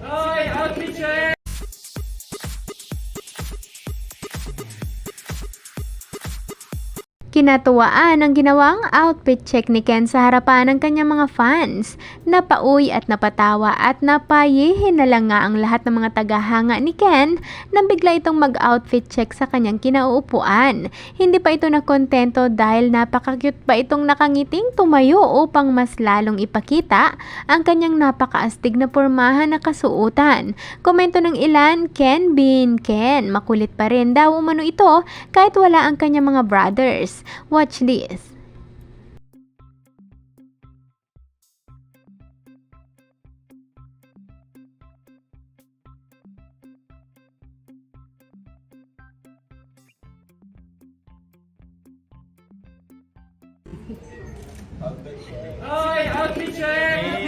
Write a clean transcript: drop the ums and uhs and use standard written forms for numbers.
Oy, outfit check! Kinatuwaan ang ginawang outfit check ni Ken sa harapan ng kanyang mga fans. Napauy at napatawa at napayihin na lang nga ang lahat ng mga tagahanga ni Ken nang bigla itong mag-outfit check sa kanyang kinauupuan. Hindi pa ito nakontento dahil napaka-cute pa itong nakangiting tumayo upang mas lalong ipakita ang kanyang napakaastig na pormahan na kasuotan. Komento ng ilan, Ken Bin Ken, makulit pa rin daw umano ito kahit wala ang kanyang mga brothers. Watch this. Oy, outfit check!